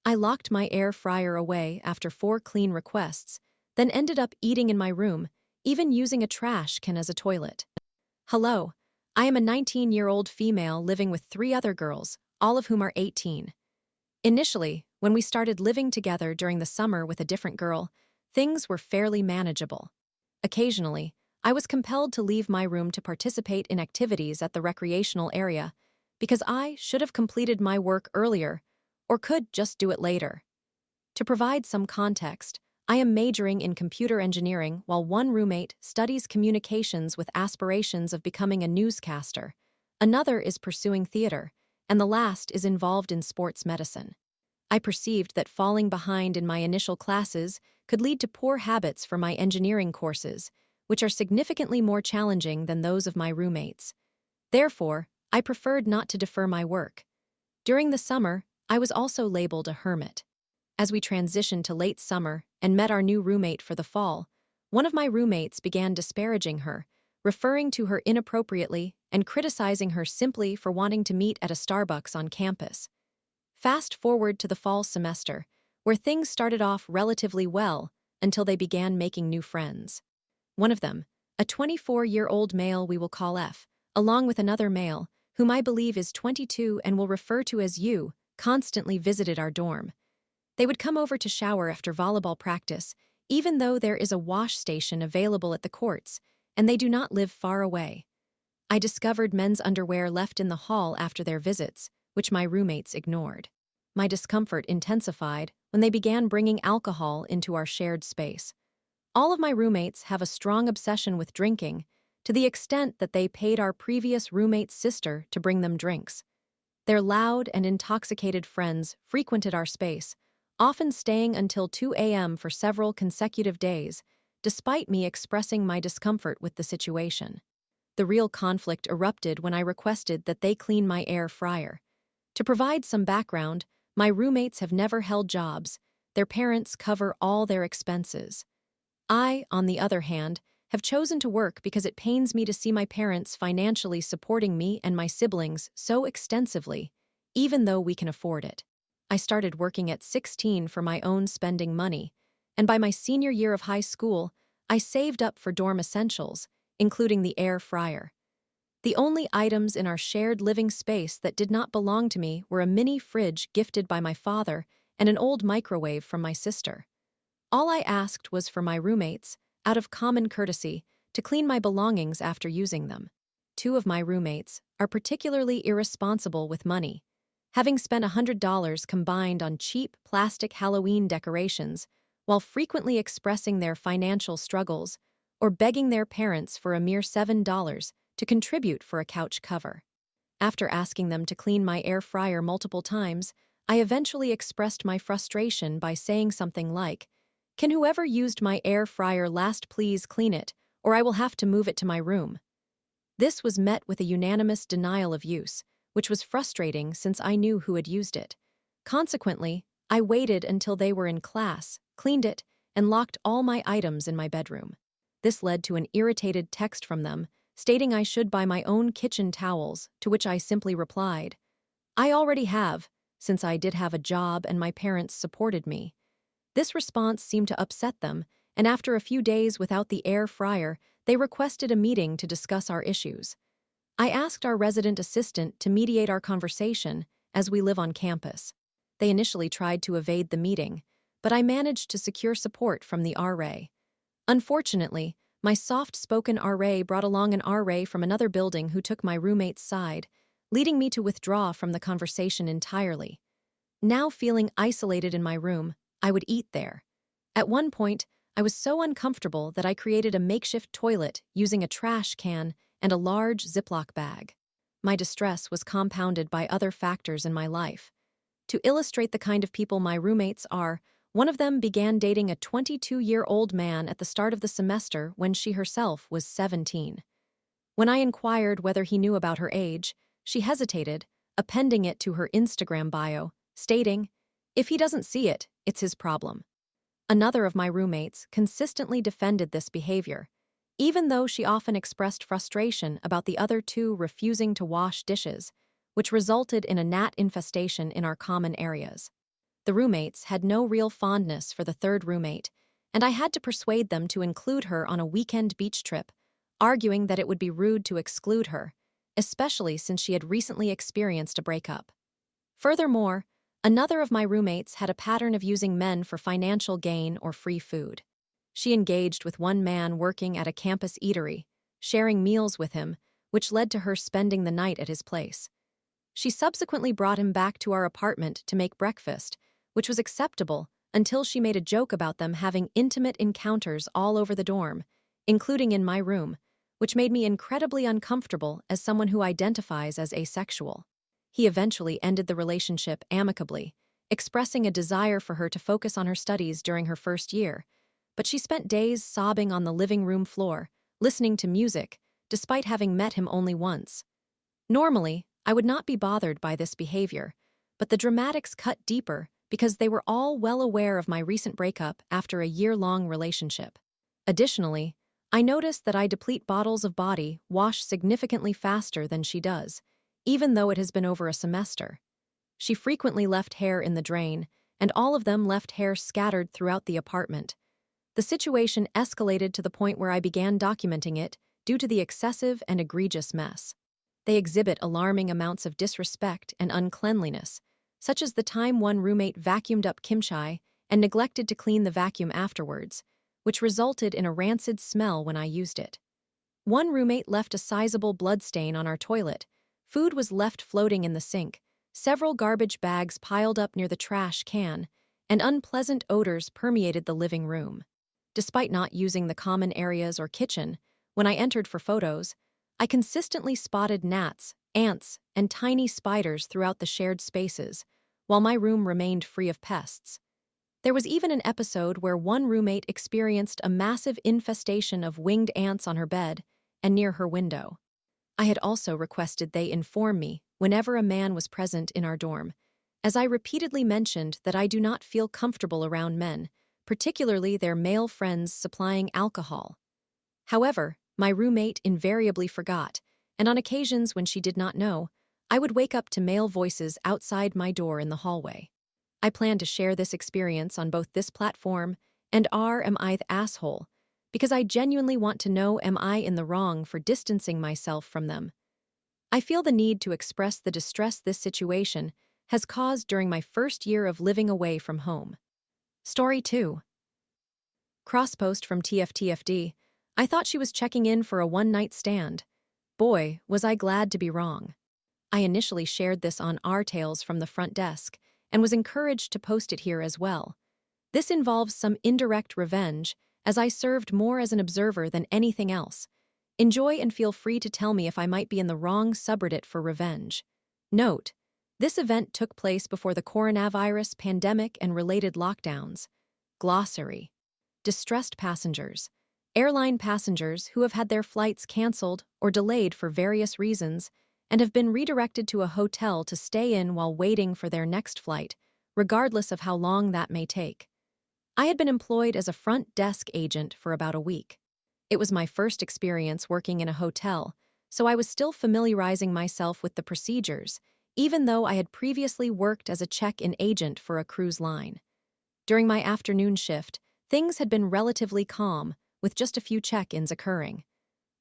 I locked my air fryer away after 4 clean requests, then ended up eating in my room, even using a trash can as a toilet. Hello, I am a 19-year-old female living with 3 other girls, all of whom are 18. Initially, when we started living together during the summer with a different girl, things were fairly manageable. Occasionally, I was compelled to leave my room to participate in activities at the recreational area because I should have completed my work earlier or could just do it later. To provide some context, I am majoring in computer engineering while one roommate studies communications with aspirations of becoming a newscaster, another is pursuing theater, and the last is involved in sports medicine. I perceived that falling behind in my initial classes could lead to poor habits for my engineering courses, which are significantly more challenging than those of my roommates. Therefore, I preferred not to defer my work. During the summer, I was also labeled a hermit. As we transitioned to late summer and met our new roommate for the fall, one of my roommates began disparaging her, referring to her inappropriately and criticizing her simply for wanting to meet at a Starbucks on campus. Fast forward to the fall semester, where things started off relatively well until they began making new friends. One of them, a 24-year-old male we will call F, along with another male, whom I believe is 22 and will refer to as U, constantly visited our dorm. They would come over to shower after volleyball practice, even though there is a wash station available at the courts, and they do not live far away. I discovered men's underwear left in the hall after their visits, which my roommates ignored. My discomfort intensified when they began bringing alcohol into our shared space. All of my roommates have a strong obsession with drinking, to the extent that they paid our previous roommate's sister to bring them drinks. Their loud and intoxicated friends frequented our space, often staying until 2 a.m. for several consecutive days, despite me expressing my discomfort with the situation. The real conflict erupted when I requested that they clean my air fryer. To provide some background, my roommates have never held jobs. Their parents cover all their expenses. I, on the other hand, have chosen to work because it pains me to see my parents financially supporting me and my siblings so extensively, even though we can afford it. I started working at 16 for my own spending money, and by my senior year of high school, I saved up for dorm essentials, including the air fryer. The only items in our shared living space that did not belong to me were a mini fridge gifted by my father and an old microwave from my sister. All I asked was for my roommates, out of common courtesy, to clean my belongings after using them. 2 of my roommates are particularly irresponsible with money, having spent $100 combined on cheap plastic Halloween decorations, while frequently expressing their financial struggles or begging their parents for a mere $7 to contribute for a couch cover. After asking them to clean my air fryer multiple times, I eventually expressed my frustration by saying something like, "Can whoever used my air fryer last please clean it, or I will have to move it to my room?" This was met with a unanimous denial of use, which was frustrating since I knew who had used it. Consequently, I waited until they were in class, cleaned it, and locked all my items in my bedroom. This led to an irritated text from them, stating I should buy my own kitchen towels, to which I simply replied, "I already have, since I did have a job and my parents supported me." This response seemed to upset them, and after a few days without the air fryer, they requested a meeting to discuss our issues. I asked our resident assistant to mediate our conversation, as we live on campus. They initially tried to evade the meeting, but I managed to secure support from the RA. Unfortunately, my soft-spoken RA brought along an RA from another building who took my roommate's side, leading me to withdraw from the conversation entirely. Now feeling isolated in my room, I would eat there. At one point, I was so uncomfortable that I created a makeshift toilet using a trash can and a large Ziploc bag. My distress was compounded by other factors in my life. To illustrate the kind of people my roommates are, one of them began dating a 22-year-old man at the start of the semester when she herself was 17. When I inquired whether he knew about her age, she hesitated, appending it to her Instagram bio, stating, "If he doesn't see it, it's his problem." Another of my roommates consistently defended this behavior, even though she often expressed frustration about the other 2 refusing to wash dishes, which resulted in a gnat infestation in our common areas. The roommates had no real fondness for the third roommate, and I had to persuade them to include her on a weekend beach trip, arguing that it would be rude to exclude her, especially since she had recently experienced a breakup. Furthermore, another of my roommates had a pattern of using men for financial gain or free food. She engaged with one man working at a campus eatery, sharing meals with him, which led to her spending the night at his place. She subsequently brought him back to our apartment to make breakfast, which was acceptable until she made a joke about them having intimate encounters all over the dorm, including in my room, which made me incredibly uncomfortable as someone who identifies as asexual. He eventually ended the relationship amicably, expressing a desire for her to focus on her studies during her first year, but she spent days sobbing on the living room floor, listening to music, despite having met him only once. Normally, I would not be bothered by this behavior, but the dramatics cut deeper because they were all well aware of my recent breakup after a year-long relationship. Additionally, I noticed that I deplete bottles of body wash significantly faster than she does, even though it has been over a semester. She frequently left hair in the drain, and all of them left hair scattered throughout the apartment. The situation escalated to the point where I began documenting it due to the excessive and egregious mess. They exhibit alarming amounts of disrespect and uncleanliness, such as the time one roommate vacuumed up kimchi and neglected to clean the vacuum afterwards, which resulted in a rancid smell when I used it. One roommate left a sizable bloodstain on our toilet, food was left floating in the sink, several garbage bags piled up near the trash can, and unpleasant odors permeated the living room. Despite not using the common areas or kitchen, when I entered for photos, I consistently spotted gnats, ants, and tiny spiders throughout the shared spaces, while my room remained free of pests. There was even an episode where one roommate experienced a massive infestation of winged ants on her bed and near her window. I had also requested they inform me whenever a man was present in our dorm, as I repeatedly mentioned that I do not feel comfortable around men, particularly their male friends supplying alcohol. However, my roommate invariably forgot, and on occasions when she did not know, I would wake up to male voices outside my door in the hallway. I plan to share this experience on both this platform and am I the asshole, because I genuinely want to know, am I in the wrong for distancing myself from them? I feel the need to express the distress this situation has caused during my first year of living away from home. Story 2. Crosspost from TFTFD. I thought she was checking in for a one-night stand. Boy, was I glad to be wrong. I initially shared this on our Tales from the front desk and was encouraged to post it here as well. This involves some indirect revenge, as I served more as an observer than anything else. Enjoy and feel free to tell me if I might be in the wrong subreddit for revenge. Note: this event took place before the coronavirus pandemic and related lockdowns. Glossary. Distressed passengers. Airline passengers who have had their flights canceled or delayed for various reasons and have been redirected to a hotel to stay in while waiting for their next flight, regardless of how long that may take. I had been employed as a front desk agent for about a week. It was my first experience working in a hotel, so I was still familiarizing myself with the procedures, even though I had previously worked as a check-in agent for a cruise line. During my afternoon shift, things had been relatively calm, with just a few check-ins occurring.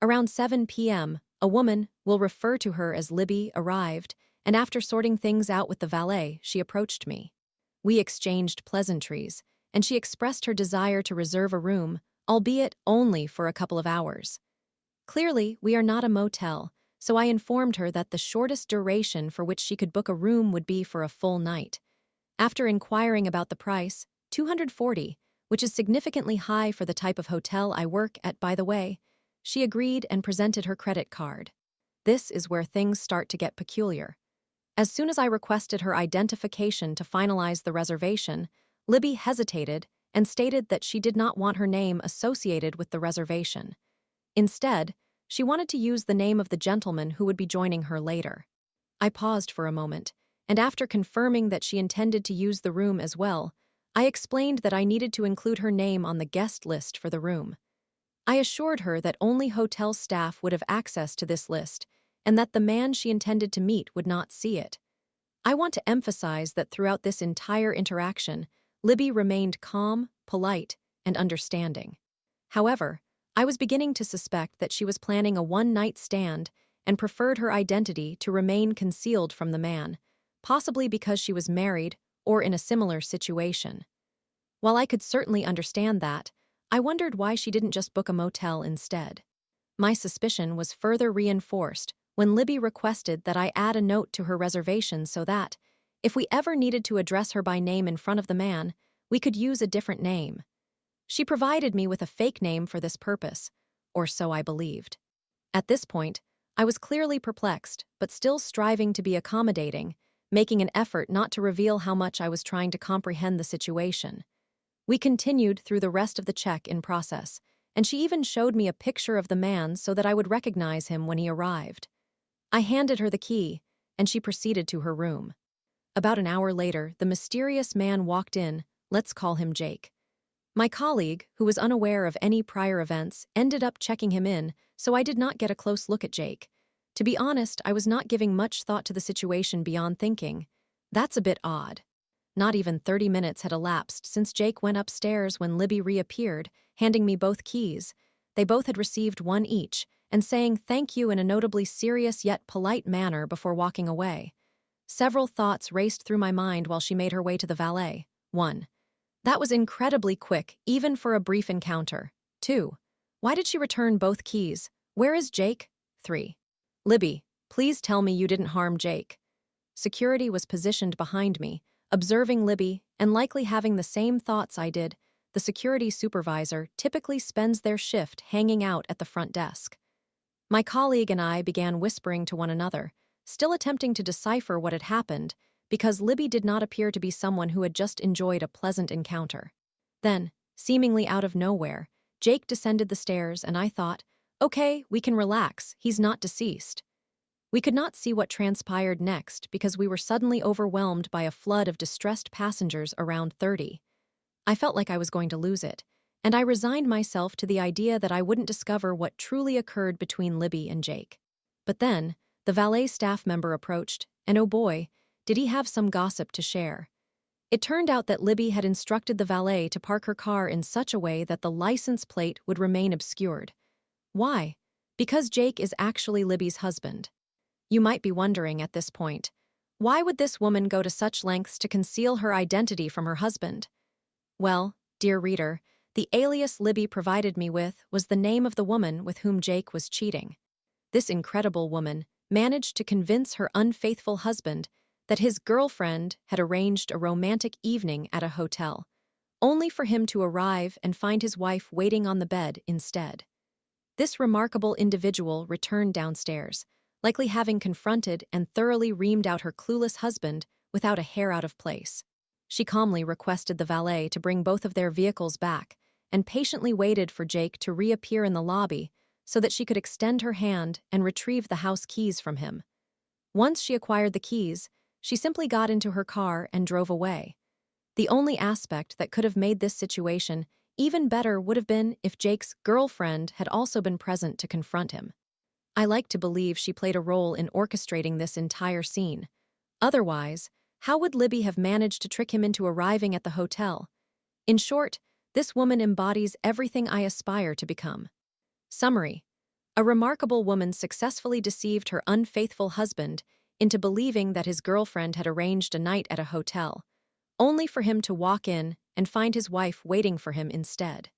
Around 7 p.m., a woman, we'll refer to her as Libby, arrived, and after sorting things out with the valet, she approached me. We exchanged pleasantries, and she expressed her desire to reserve a room, albeit only for a couple of hours. Clearly, we are not a motel, so I informed her that the shortest duration for which she could book a room would be for a full night. After inquiring about the price, $240, which is significantly high for the type of hotel I work at, by the way, she agreed and presented her credit card. This is where things start to get peculiar. As soon as I requested her identification to finalize the reservation, Libby hesitated and stated that she did not want her name associated with the reservation. Instead, she wanted to use the name of the gentleman who would be joining her later. I paused for a moment, and after confirming that she intended to use the room as well, I explained that I needed to include her name on the guest list for the room. I assured her that only hotel staff would have access to this list and that the man she intended to meet would not see it. I want to emphasize that throughout this entire interaction, Libby remained calm, polite, and understanding. However, I was beginning to suspect that she was planning a one-night stand and preferred her identity to remain concealed from the man, possibly because she was married or in a similar situation. While I could certainly understand that, I wondered why she didn't just book a motel instead. My suspicion was further reinforced when Libby requested that I add a note to her reservation so that, if we ever needed to address her by name in front of the man, we could use a different name. She provided me with a fake name for this purpose, or so I believed. At this point, I was clearly perplexed, but still striving to be accommodating, making an effort not to reveal how much I was trying to comprehend the situation. We continued through the rest of the check-in process, and she even showed me a picture of the man so that I would recognize him when he arrived. I handed her the key, and she proceeded to her room. About an hour later, the mysterious man walked in, let's call him Jake. My colleague, who was unaware of any prior events, ended up checking him in, so I did not get a close look at Jake. To be honest, I was not giving much thought to the situation beyond thinking, that's a bit odd. Not even 30 minutes had elapsed since Jake went upstairs when Libby reappeared, handing me both keys. They both had received one each, and saying thank you in a notably serious yet polite manner before walking away. Several thoughts raced through my mind while she made her way to the valet. 1. That was incredibly quick, even for a brief encounter. 2. Why did she return both keys? Where is Jake? 3. Libby, please tell me you didn't harm Jake. Security was positioned behind me, observing Libby and likely having the same thoughts I did. The security supervisor typically spends their shift hanging out at the front desk. My colleague and I began whispering to one another, still attempting to decipher what had happened, because Libby did not appear to be someone who had just enjoyed a pleasant encounter. Then, seemingly out of nowhere, Jake descended the stairs and I thought, okay, we can relax, he's not deceased. We could not see what transpired next because we were suddenly overwhelmed by a flood of distressed passengers around 30. I felt like I was going to lose it, and I resigned myself to the idea that I wouldn't discover what truly occurred between Libby and Jake. But then, the valet staff member approached, and oh boy, did he have some gossip to share. It turned out that Libby had instructed the valet to park her car in such a way that the license plate would remain obscured. Why? Because Jake is actually Libby's husband. You might be wondering at this point, why would this woman go to such lengths to conceal her identity from her husband? Well, dear reader, the alias Libby provided me with was the name of the woman with whom Jake was cheating. This incredible woman managed to convince her unfaithful husband that his girlfriend had arranged a romantic evening at a hotel, only for him to arrive and find his wife waiting on the bed instead. This remarkable individual returned downstairs, likely having confronted and thoroughly reamed out her clueless husband without a hair out of place. She calmly requested the valet to bring both of their vehicles back and patiently waited for Jake to reappear in the lobby so that she could extend her hand and retrieve the house keys from him. Once she acquired the keys, she simply got into her car and drove away. The only aspect that could have made this situation even better would have been if Jake's girlfriend had also been present to confront him. I like to believe she played a role in orchestrating this entire scene. Otherwise, how would Libby have managed to trick him into arriving at the hotel? In short, this woman embodies everything I aspire to become. Summary: a remarkable woman successfully deceived her unfaithful husband into believing that his girlfriend had arranged a night at a hotel, only for him to walk in and find his wife waiting for him instead.